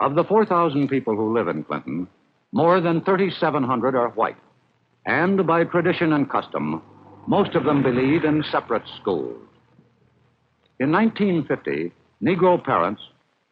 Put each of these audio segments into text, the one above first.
Of the 4,000 people who live in Clinton, more than 3,700 are white. And by tradition and custom, most of them believe in separate schools. In 1950, Negro parents,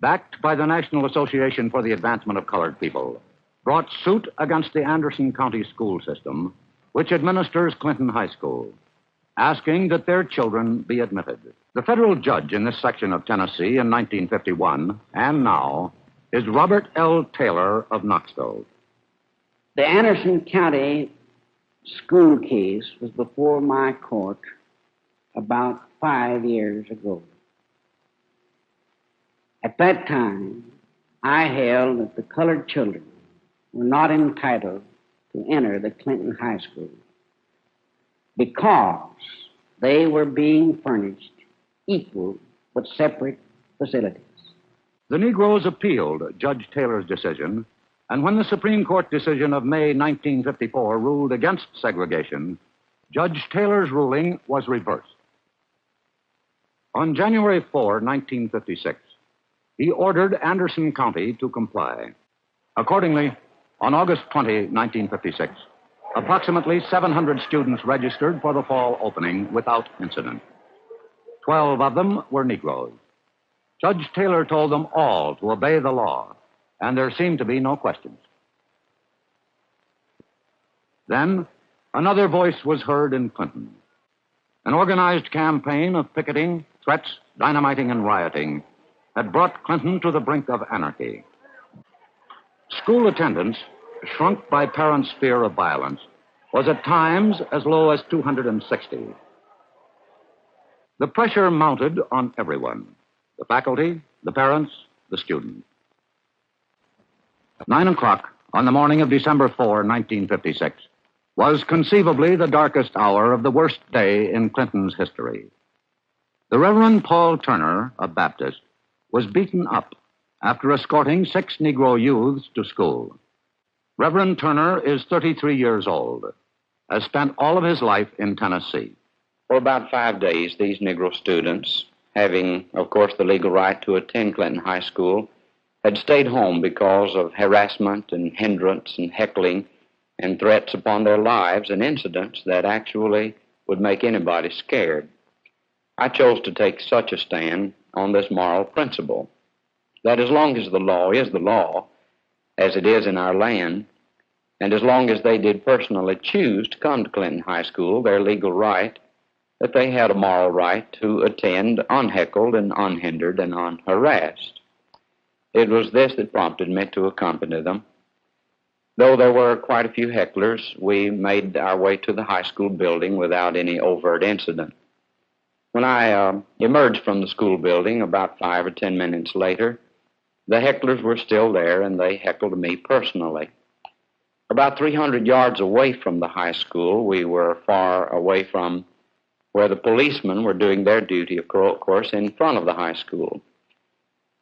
backed by the National Association for the Advancement of Colored People, brought suit against the Anderson County school system, which administers Clinton High School, asking that their children be admitted. The federal judge in this section of Tennessee in 1951 and now is Robert L. Taylor of Knoxville. The Anderson County school case was before my court about 5 years ago. At that time, I held that the colored children were not entitled to enter the Clinton High School because they were being furnished equal but separate facilities. The Negroes appealed Judge Taylor's decision, and when the Supreme Court decision of May 1954 ruled against segregation, Judge Taylor's ruling was reversed. On January 4, 1956, he ordered Anderson County to comply. Accordingly, on August 20, 1956, approximately 700 students registered for the fall opening without incident. 12 of them were Negroes. Judge Taylor told them all to obey the law, and there seemed to be no questions. Then, another voice was heard in Clinton. An organized campaign of picketing, threats, dynamiting, and rioting had brought Clinton to the brink of anarchy. School attendance, shrunk by parents' fear of violence, was at times as low as 260. The pressure mounted on everyone: the faculty, the parents, the students. At 9 o'clock on the morning of December 4, 1956, was conceivably the darkest hour of the worst day in Clinton's history. The Reverend Paul Turner, a Baptist, was beaten up after escorting 6 Negro youths to school. Reverend Turner is 33 years old, has spent all of his life in Tennessee. For about 5 days, these Negro students, having, of course, the legal right to attend Clinton High School, had stayed home because of harassment and hindrance and heckling and threats upon their lives and incidents that actually would make anybody scared. I chose to take such a stand on this moral principle, that as long as the law is the law, as it is in our land, and as long as they did personally choose to come to Clinton High School, their legal right, that they had a moral right to attend unheckled and unhindered and unharassed. It was this that prompted me to accompany them. Though there were quite a few hecklers, we made our way to the high school building without any overt incident. When I emerged from the school building about 5 or 10 minutes later, the hecklers were still there, and they heckled me personally. About 300 yards away from the high school, we were far away from where the policemen were doing their duty, of course, in front of the high school.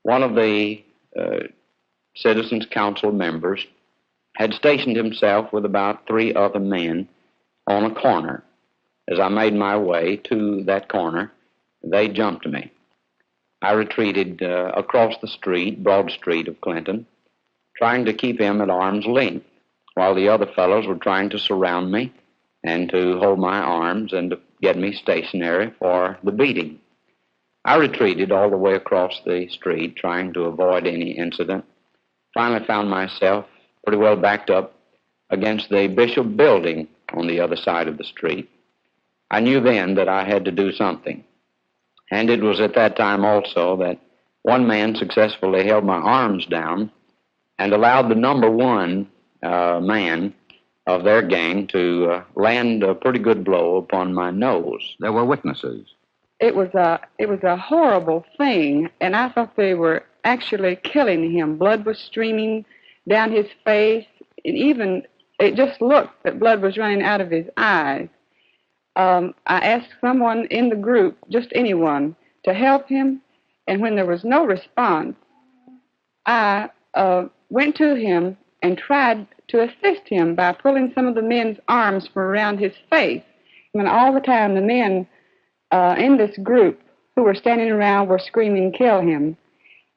One of the Citizens Council members had stationed himself with about 3 other men on a corner. As I made my way to that corner, they jumped me. I retreated across the street, Broad Street of Clinton, trying to keep him at arm's length, while the other fellows were trying to surround me and to hold my arms and to get me stationary for the beating. I retreated all the way across the street, trying to avoid any incident. Finally found myself pretty well backed up against the Bishop building on the other side of the street. I knew then that I had to do something. And it was at that time also that one man successfully held my arms down and allowed the number 1 man of their gang to land a pretty good blow upon my nose. There were witnesses. It was a horrible thing, and I thought they were actually killing him. Blood was streaming down his face, and even it just looked that blood was running out of his eyes. I asked someone in the group, just anyone, to help him, and when there was no response, I went to him and tried to assist him by pulling some of the men's arms from around his face. And all the time, the men in this group who were standing around were screaming, "Kill him."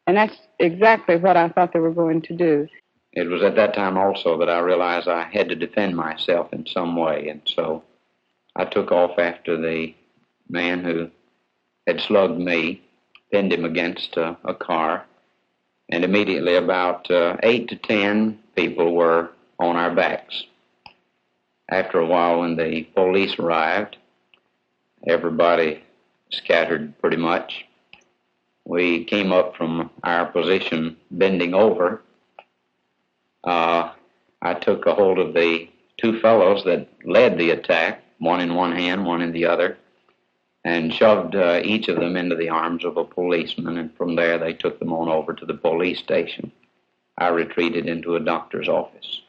And that's exactly what I thought they were going to do. It was at that time also that I realized I had to defend myself in some way, and so I took off after the man who had slugged me, pinned him against a car, and immediately about 8 to 10 people were on our backs. After a while, when the police arrived, everybody scattered pretty much. We came up from our position bending over. I took a hold of the two fellows that led the attack, one in one hand, one in the other, and shoved each of them into the arms of a policeman, and from there they took them on over to the police station. I retreated into a doctor's office.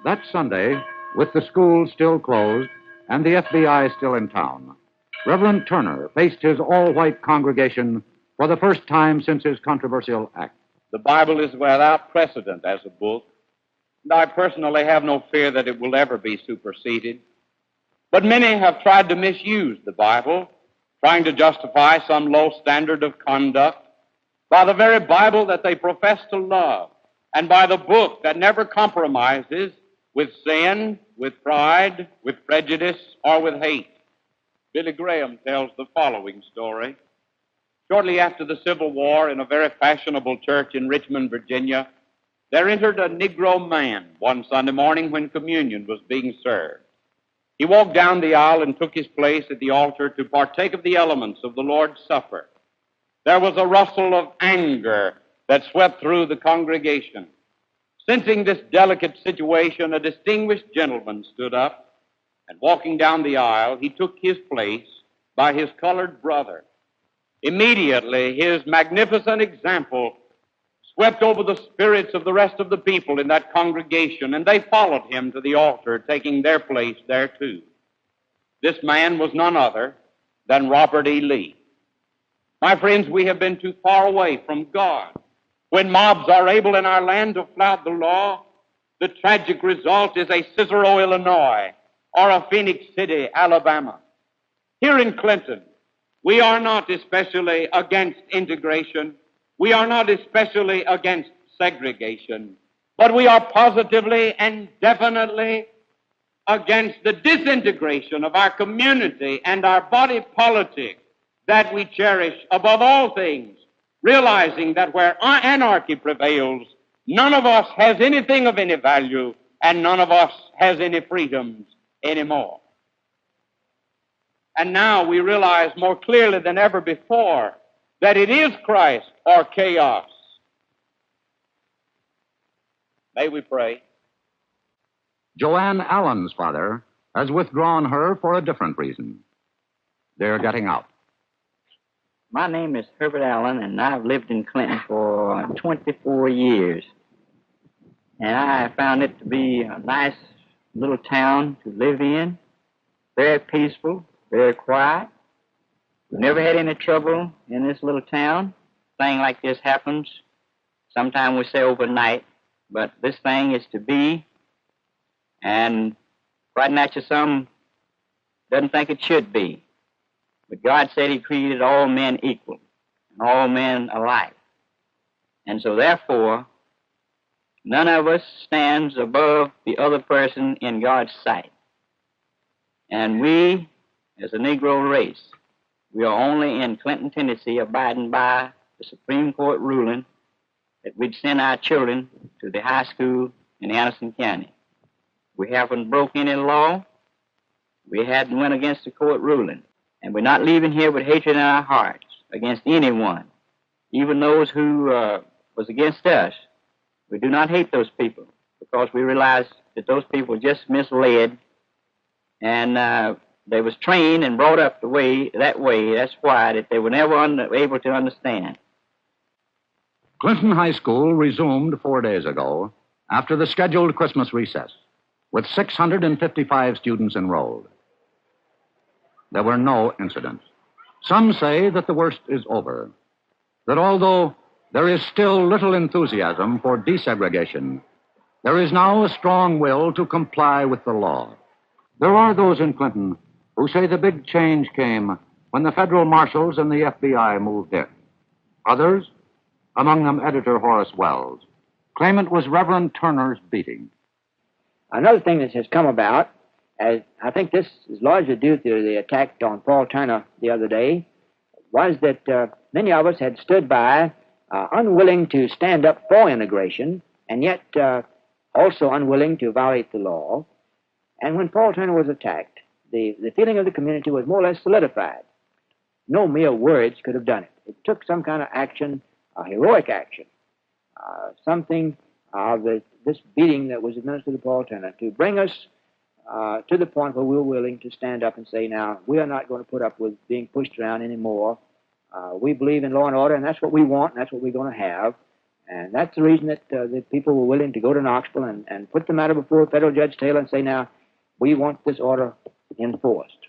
That Sunday, with the school still closed and the FBI still in town, Reverend Turner faced his all-white congregation for the first time since his controversial act. The Bible is without precedent as a book, and I personally have no fear that it will ever be superseded. But many have tried to misuse the Bible, trying to justify some low standard of conduct by the very Bible that they profess to love, and by the book that never compromises with sin, with pride, with prejudice, or with hate. Billy Graham tells the following story. Shortly after the Civil War, in a very fashionable church in Richmond, Virginia, there entered a Negro man one Sunday morning when communion was being served. He walked down the aisle and took his place at the altar to partake of the elements of the Lord's Supper. There was a rustle of anger that swept through the congregation. Sensing this delicate situation, a distinguished gentleman stood up, and walking down the aisle, he took his place by his colored brother. Immediately, his magnificent example swept over the spirits of the rest of the people in that congregation, and they followed him to the altar, taking their place there too. This man was none other than Robert E. Lee. My friends, we have been too far away from God. When mobs are able in our land to flout the law, the tragic result is a Cicero, Illinois, or a Phoenix City, Alabama. Here in Clinton, we are not especially against integration. We are not especially against segregation, but we are positively and definitely against the disintegration of our community and our body politic that we cherish above all things, realizing that where anarchy prevails, none of us has anything of any value and none of us has any freedoms anymore. And now we realize more clearly than ever before that it is Christ or chaos. May we pray. Joanne Allen's father has withdrawn her for a different reason. They're getting out. My name is Herbert Allen, and I've lived in Clinton for 24 years. And I found it to be a nice little town to live in, very peaceful, very quiet. We never had any trouble in this little town. Thing like this happens. Sometimes we say overnight, but this thing is to be. And right now, some doesn't think it should be. But God said He created all men equal, and all men alike. And so therefore, none of us stands above the other person in God's sight. And we, as a Negro race, we are only in Clinton, Tennessee, abiding by the Supreme Court ruling that we'd send our children to the high school in Anderson County. We haven't broke any law. We hadn't went against the court ruling. And we're not leaving here with hatred in our hearts against anyone, even those who was against us. We do not hate those people because we realize that those people were just misled, and they was trained and brought up that way. That's why that they were never able to understand. Clinton High School resumed 4 days ago after the scheduled Christmas recess, with 655 students enrolled. There were no incidents. Some say that the worst is over, that although there is still little enthusiasm for desegregation, there is now a strong will to comply with the law. There are those in Clinton who say the big change came when the federal marshals and the FBI moved in. Others among them editor Horace Wells. Claimant was Reverend Turner's beating. Another thing that has come about, as I think this is largely due to the attack on Paul Turner the other day, was that many of us had stood by, unwilling to stand up for integration, and yet also unwilling to violate the law. And when Paul Turner was attacked, the feeling of the community was more or less solidified. No mere words could have done it. It took some kind of action, heroic action, something of this beating that was administered to Paul Turner to bring us to the point where we were willing to stand up and say, now, we are not going to put up with being pushed around anymore. We believe in law and order, and that's what we want, and that's what we're going to have. And that's the reason that the people were willing to go to Knoxville and put the matter before Federal Judge Taylor and say, now, we want this order enforced.